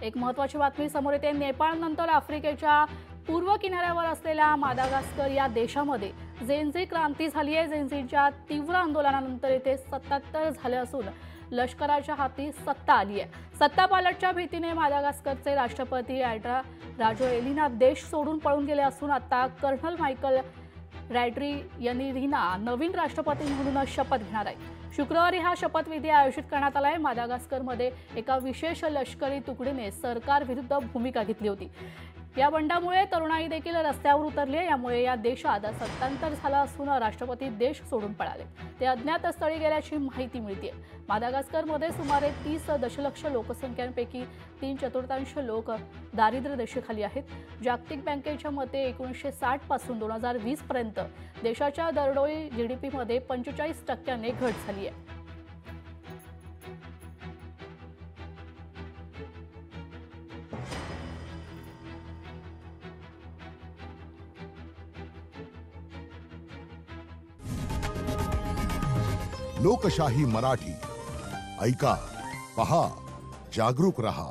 एक महत्त्वाची बातमी समोर येते। नेपाळनंतर आफ्रिकेच्या पूर्व किनाऱ्यावर असलेल्या मादागास्कर या देशामध्ये जेनझी क्रांती झाली आहे। जेनझीच्या तीव्र आंदोलनानंतर येथे 77 झाले असून लष्कराच्या हाती सत्ता आली आहे। सत्तापालटच्या भीतीने मादागास्करचे राष्ट्रपती अँड्रा राजोएलिना देश सोडून पळून गेले असून आता कर्नल मायकल रॅड्रियनिरीना नवीन राष्ट्रपती म्हणून शपथ घेणार आहे। शुक्रवारी हा शपथविधी आयोजित करण्यात आला आहे। मादागास्करमध्ये एका विशेष लष्करी तुकडीने सरकार विरुद्ध भूमिका घेतली होती। या बंडामुळे तरुणाई देखील रस्त्यावर उतरली आहे। यामुळे या देशात सत्तांतर झालं असून राष्ट्रपती देश सोडून पळाले। ते अज्ञात स्थळी गेल्याची माहिती मिळते। मादागास्करमध्ये सुमारे 30 दशलक्ष लोकसंख्येपैकी 3/4 लोक दारिद्र्य रेषेखाली आहेत। जागतिक बँकेच्या मते 1960 पासून 2020 पर्यंत देशाच्या दरडोई जीडीपी मध्ये 45% घट झाली आहे। लोकशाही मराठी ऐका, पहा, जागरूक रहा।